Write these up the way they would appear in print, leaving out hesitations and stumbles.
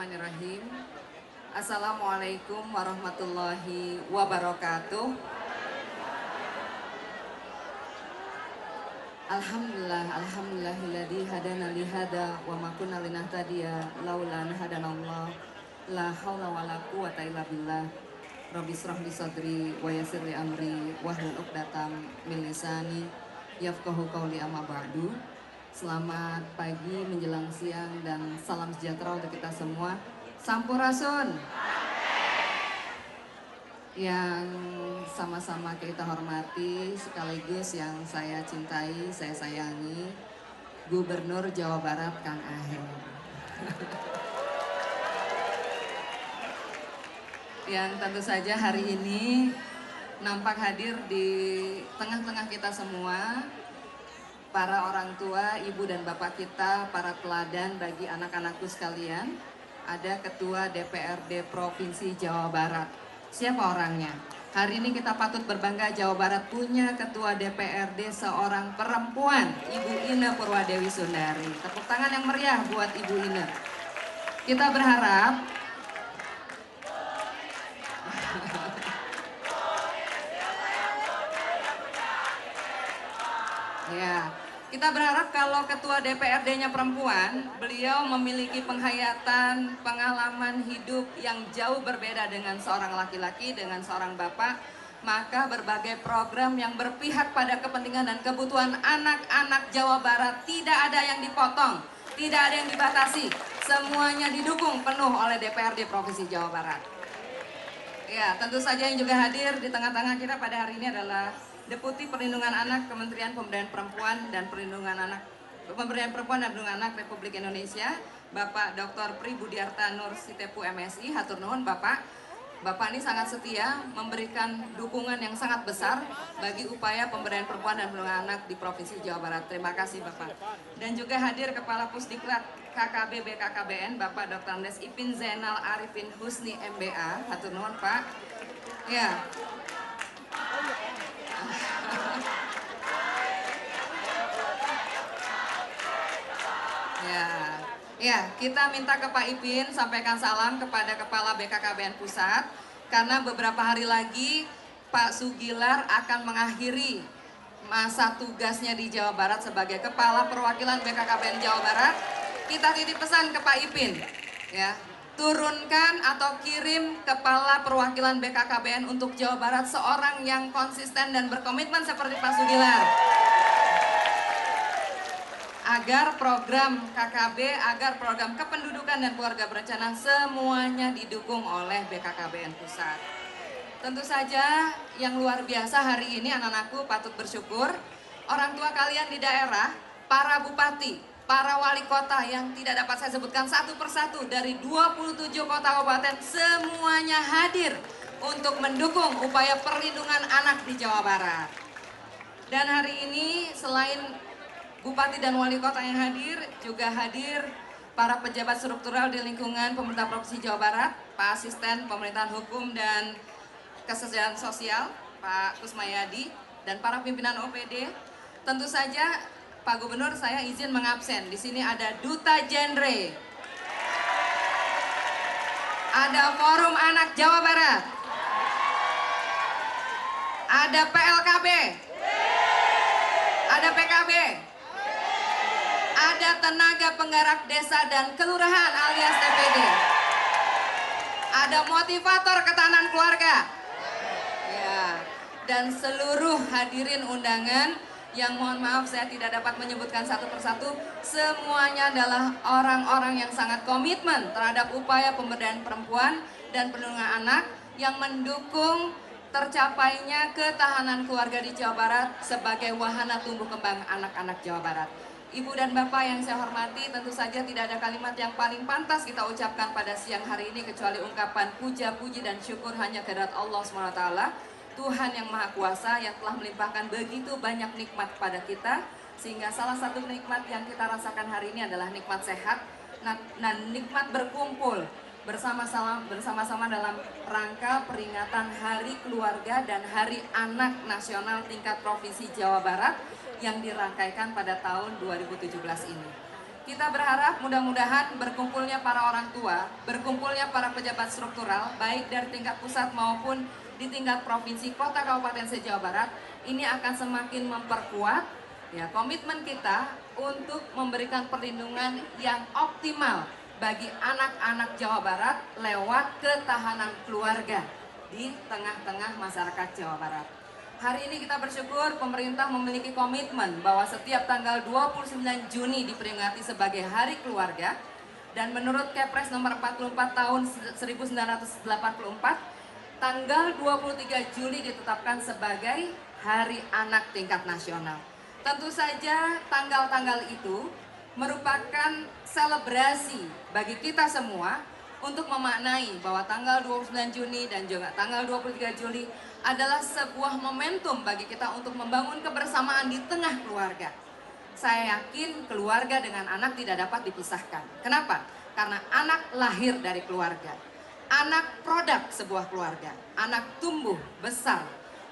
Bismillahirrahmanirrahim. Assalamualaikum warahmatullahi wabarakatuh. Alhamdulillahilladzi hadana li hada wa ma kunna linahtadiya laula an hadanallah. La haula wala quwata illa billah. Rabbi israh li sadri wa yassir li amri wahlul 'uqdatam min lisani yafqahu qawli amma ba'du. Selamat pagi menjelang siang dan salam sejahtera untuk kita semua. Sampurasun. Yang sama-sama kita hormati sekaligus yang saya cintai, saya sayangi, Gubernur Jawa Barat Kang Aher. Yang tentu saja hari ini nampak hadir di tengah-tengah kita semua, para orang tua, ibu dan bapak kita, para teladan bagi anak-anakku sekalian. Ada Ketua DPRD Provinsi Jawa Barat. Siapa orangnya? Hari ini kita patut berbangga, Jawa Barat punya Ketua DPRD seorang perempuan, Ibu Ine Purwadewi Sundari. Tepuk tangan yang meriah buat Ibu Ine. Kita berharap ya, kita berharap kalau Ketua DPRD-nya perempuan, beliau memiliki penghayatan, pengalaman hidup yang jauh berbeda dengan seorang laki-laki, dengan seorang bapak. Maka berbagai program yang berpihak pada kepentingan dan kebutuhan anak-anak Jawa Barat tidak ada yang dipotong, tidak ada yang dibatasi. Semuanya didukung penuh oleh DPRD Provinsi Jawa Barat. Ya, tentu saja yang juga hadir di tengah-tengah kita pada hari ini adalah Deputi Perlindungan Anak Kementerian Pemberdayaan Perempuan dan Perlindungan Anak Republik Indonesia, Bapak Dr. Pri Budiarta Nur Sitepu MSI. Hatur nuhun Bapak. Bapak ini sangat setia memberikan dukungan yang sangat besar bagi upaya pemberdayaan perempuan dan perlindungan anak di Provinsi Jawa Barat. Terima kasih Bapak. Dan juga hadir Kepala Pusdiklat KKB BKKBN Bapak Dr. Andes Ipin Zainal Arifin Husni MBA. Hatur nuhun Pak. Ya. Ya, kita minta ke Pak Ipin sampaikan salam kepada Kepala BKKBN Pusat, karena beberapa hari lagi Pak Sugilar akan mengakhiri masa tugasnya di Jawa Barat sebagai Kepala Perwakilan BKKBN Jawa Barat. Kita titip pesan ke Pak Ipin, ya, turunkan atau kirim Kepala Perwakilan BKKBN untuk Jawa Barat seorang yang konsisten dan berkomitmen seperti Pak Sugilar, agar program KKB, agar program kependudukan dan keluarga berencana semuanya didukung oleh BKKBN Pusat. Tentu saja yang luar biasa hari ini anak-anakku patut bersyukur, orang tua kalian di daerah, para bupati, para wali kota yang tidak dapat saya sebutkan satu persatu dari 27 kota kabupaten, semuanya hadir untuk mendukung upaya perlindungan anak di Jawa Barat. Dan hari ini selain Bupati dan Wali Kota yang hadir, juga hadir para pejabat struktural di lingkungan pemerintah Provinsi Jawa Barat, Pak Asisten Pemerintahan Hukum dan Kesejahteraan Sosial, Pak Kusmayadi, dan para pimpinan OPD. Tentu saja Pak Gubernur saya izin mengabsen. Di sini ada Duta Genre, ada Forum Anak Jawa Barat, ada PLKB, ada PKB, ada tenaga penggerak desa dan kelurahan alias TPD, ada motivator ketahanan keluarga, ya, dan seluruh hadirin undangan yang mohon maaf saya tidak dapat menyebutkan satu persatu. Semuanya adalah orang-orang yang sangat komitmen terhadap upaya pemberdayaan perempuan dan perlindungan anak yang mendukung tercapainya ketahanan keluarga di Jawa Barat sebagai wahana tumbuh kembang anak-anak Jawa Barat. Ibu dan Bapak yang saya hormati, tentu saja tidak ada kalimat yang paling pantas kita ucapkan pada siang hari ini kecuali ungkapan puja, puji, dan syukur hanya kehadirat Allah SWT, Tuhan yang Maha Kuasa yang telah melimpahkan begitu banyak nikmat pada kita, sehingga salah satu nikmat yang kita rasakan hari ini adalah nikmat sehat, dan nikmat berkumpul bersama-sama dalam rangka peringatan Hari Keluarga dan Hari Anak Nasional tingkat Provinsi Jawa Barat yang dirangkaikan pada tahun 2017 ini. Kita berharap mudah-mudahan berkumpulnya para orang tua, berkumpulnya para pejabat struktural, baik dari tingkat pusat maupun di tingkat provinsi, kota, kabupaten se-Jawa Barat, ini akan semakin memperkuat ya komitmen kita untuk memberikan perlindungan yang optimal bagi anak-anak Jawa Barat lewat ketahanan keluarga di tengah-tengah masyarakat Jawa Barat. Hari ini kita bersyukur pemerintah memiliki komitmen bahwa setiap tanggal 29 Juni diperingati sebagai Hari Keluarga, dan menurut Kepres nomor 44 tahun 1984, tanggal 23 Juli ditetapkan sebagai Hari Anak tingkat nasional. Tentu saja tanggal-tanggal itu merupakan selebrasi bagi kita semua untuk memaknai bahwa tanggal 29 Juni dan juga tanggal 23 Juli adalah sebuah momentum bagi kita untuk membangun kebersamaan di tengah keluarga. Saya yakin keluarga dengan anak tidak dapat dipisahkan. Kenapa? Karena anak lahir dari keluarga. Anak produk sebuah keluarga. Anak tumbuh, besar,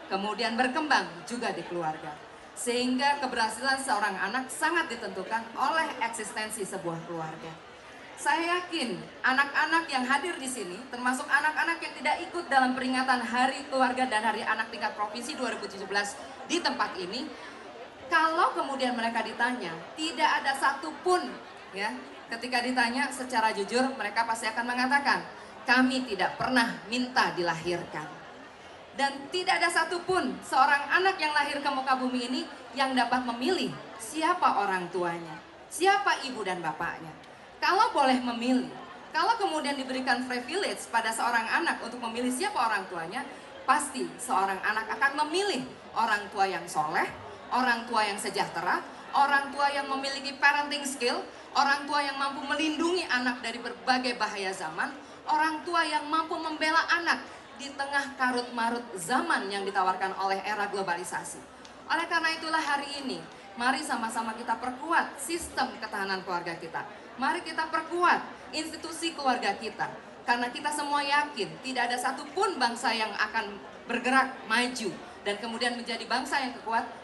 kemudian berkembang juga di keluarga. Sehingga keberhasilan seorang anak sangat ditentukan oleh eksistensi sebuah keluarga. Saya yakin anak-anak yang hadir di sini, termasuk anak-anak yang tidak ikut dalam peringatan Hari Keluarga dan Hari Anak tingkat provinsi 2017 di tempat ini, kalau kemudian mereka ditanya, tidak ada satupun ya, ketika ditanya secara jujur mereka pasti akan mengatakan, kami tidak pernah minta dilahirkan. Dan tidak ada satupun seorang anak yang lahir ke muka bumi ini yang dapat memilih siapa orang tuanya, siapa ibu dan bapaknya. Kalau boleh memilih, kalau kemudian diberikan privilege pada seorang anak untuk memilih siapa orang tuanya, pasti seorang anak akan memilih orang tua yang soleh, orang tua yang sejahtera, orang tua yang memiliki parenting skill, orang tua yang mampu melindungi anak dari berbagai bahaya zaman, orang tua yang mampu membela anak di tengah karut-marut zaman yang ditawarkan oleh era globalisasi. Oleh karena itulah hari ini, mari sama-sama kita perkuat sistem ketahanan keluarga kita. Mari kita perkuat institusi keluarga kita. Karena kita semua yakin tidak ada satupun bangsa yang akan bergerak maju dan kemudian menjadi bangsa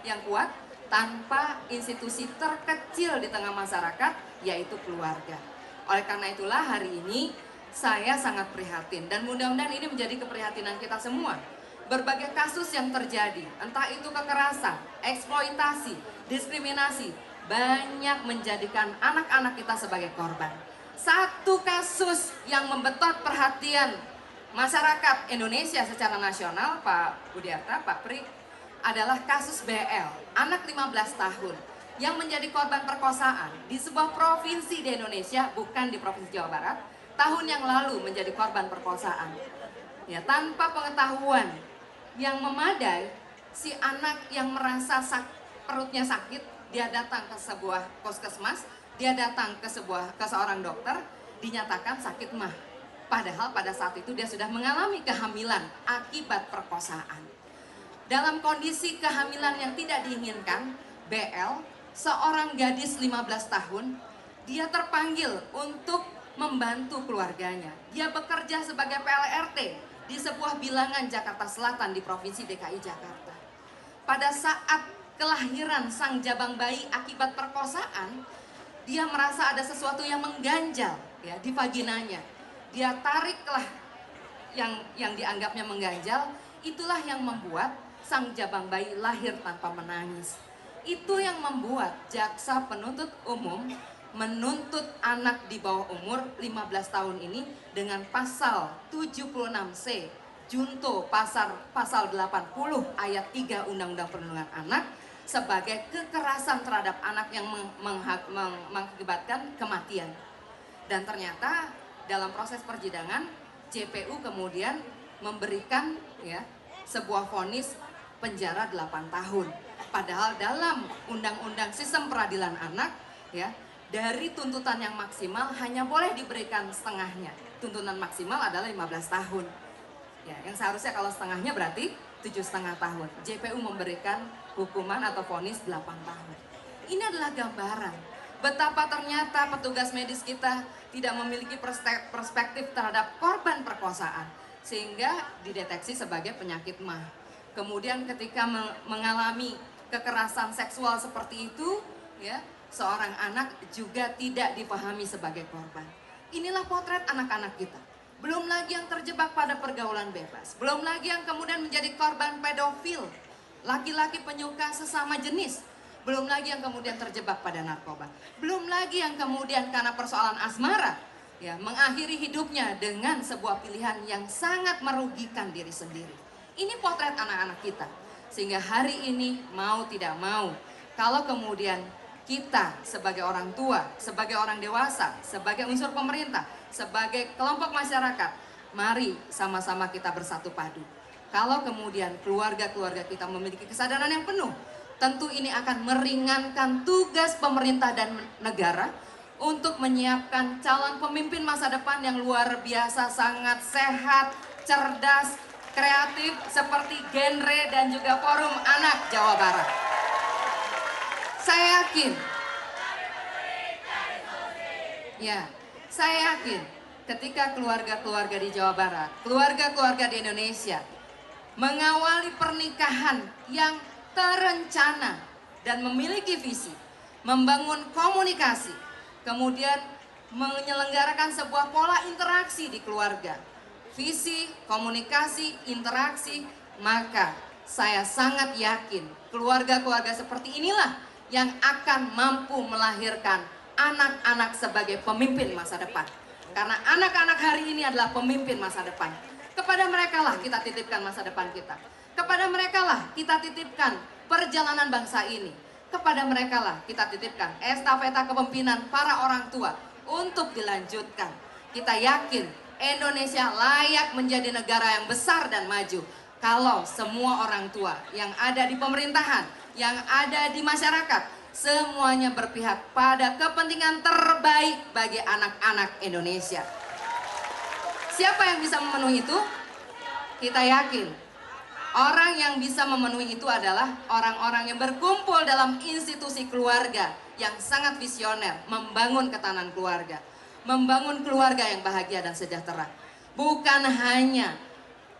yang kuat tanpa institusi terkecil di tengah masyarakat, yaitu keluarga. Oleh karena itulah hari ini saya sangat prihatin dan mudah-mudahan ini menjadi keprihatinan kita semua. Berbagai kasus yang terjadi, entah itu kekerasan, eksploitasi, diskriminasi, banyak menjadikan anak-anak kita sebagai korban. Satu kasus yang membetot perhatian masyarakat Indonesia secara nasional, Pak Budiarta, Pak Pri, adalah kasus BL, anak 15 tahun yang menjadi korban perkosaan di sebuah provinsi di Indonesia, bukan di Provinsi Jawa Barat, tahun yang lalu menjadi korban perkosaan. Ya, tanpa pengetahuan yang memadai, si anak yang merasa perutnya sakit, dia datang ke sebuah puskesmas, dia datang ke seorang dokter, dinyatakan sakit mah. Padahal pada saat itu dia sudah mengalami kehamilan akibat perkosaan. Dalam kondisi kehamilan yang tidak diinginkan, BL, seorang gadis 15 tahun, dia terpanggil untuk membantu keluarganya. Dia bekerja sebagai PLRT di sebuah bilangan Jakarta Selatan di Provinsi DKI Jakarta. Pada saat kelahiran sang jabang bayi akibat perkosaan, dia merasa ada sesuatu yang mengganjal ya di vaginanya. Dia tariklah yang dianggapnya mengganjal, itulah yang membuat sang jabang bayi lahir tanpa menangis. Itu yang membuat jaksa penuntut umum menuntut anak di bawah umur 15 tahun ini dengan pasal 76C Junto pasal 80 ayat 3 Undang-Undang Perlindungan Anak sebagai kekerasan terhadap anak yang mengakibatkan kematian. Dan ternyata dalam proses persidangan JPU kemudian memberikan ya sebuah vonis penjara 8 tahun. Padahal dalam Undang-Undang Sistem Peradilan Anak ya, dari tuntutan yang maksimal hanya boleh diberikan setengahnya. Tuntutan maksimal adalah 15 tahun. Ya, yang seharusnya kalau setengahnya berarti 7,5 tahun. JPU memberikan hukuman atau vonis 8 tahun. Ini adalah gambaran betapa ternyata petugas medis kita tidak memiliki perspektif terhadap korban perkosaan sehingga dideteksi sebagai penyakit MAH. Kemudian ketika mengalami kekerasan seksual seperti itu, ya, seorang anak juga tidak dipahami sebagai korban. Inilah potret anak-anak kita. Belum lagi yang terjebak pada pergaulan bebas, belum lagi yang kemudian menjadi korban pedofil, laki-laki penyuka sesama jenis, belum lagi yang kemudian terjebak pada narkoba, belum lagi yang kemudian karena persoalan asmara, ya, mengakhiri hidupnya dengan sebuah pilihan yang sangat merugikan diri sendiri. Ini potret anak-anak kita. Sehingga hari ini mau tidak mau, kalau kemudian kita sebagai orang tua, sebagai orang dewasa, sebagai unsur pemerintah, sebagai kelompok masyarakat, mari sama-sama kita bersatu padu. Kalau kemudian keluarga-keluarga kita memiliki kesadaran yang penuh, tentu ini akan meringankan tugas pemerintah dan negara untuk menyiapkan calon pemimpin masa depan yang luar biasa, sangat sehat, cerdas, kreatif seperti Genre dan juga Forum Anak Jawa Barat. Saya yakin, ya, saya yakin ketika keluarga-keluarga di Jawa Barat, keluarga-keluarga di Indonesia mengawali pernikahan yang terencana dan memiliki visi, membangun komunikasi, kemudian menyelenggarakan sebuah pola interaksi di keluarga, visi, komunikasi, interaksi, maka saya sangat yakin keluarga-keluarga seperti inilah yang akan mampu melahirkan anak-anak sebagai pemimpin masa depan. Karena anak-anak hari ini adalah pemimpin masa depan. Kepada mereka lah kita titipkan masa depan kita. Kepada mereka lah kita titipkan perjalanan bangsa ini. Kepada mereka lah kita titipkan estafeta kepemimpinan para orang tua untuk dilanjutkan. Kita yakin Indonesia layak menjadi negara yang besar dan maju kalau semua orang tua yang ada di pemerintahan, yang ada di masyarakat, semuanya berpihak pada kepentingan terbaik bagi anak-anak Indonesia. Siapa yang bisa memenuhi itu? Kita yakin orang yang bisa memenuhi itu adalah orang-orang yang berkumpul dalam institusi keluarga yang sangat visioner, membangun ketahanan keluarga, membangun keluarga yang bahagia dan sejahtera. Bukan hanya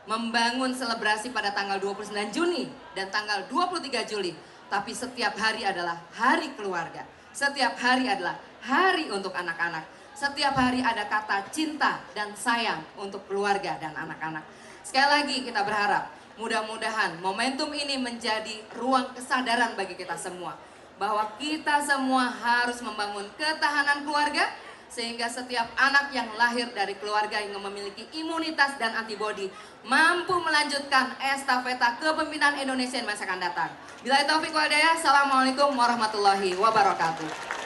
membangun selebrasi pada tanggal 29 Juni dan tanggal 23 Juli, tapi setiap hari adalah hari keluarga. Setiap hari adalah hari untuk anak-anak. Setiap hari ada kata cinta dan sayang untuk keluarga dan anak-anak. Sekali lagi kita berharap mudah-mudahan momentum ini menjadi ruang kesadaran bagi kita semua, bahwa kita semua harus membangun ketahanan keluarga, sehingga setiap anak yang lahir dari keluarga yang memiliki imunitas dan antibodi mampu melanjutkan estafeta kepemimpinan Indonesia di masa akan datang. Billahi taufik wal hidayah. Assalamualaikum warahmatullahi wabarakatuh.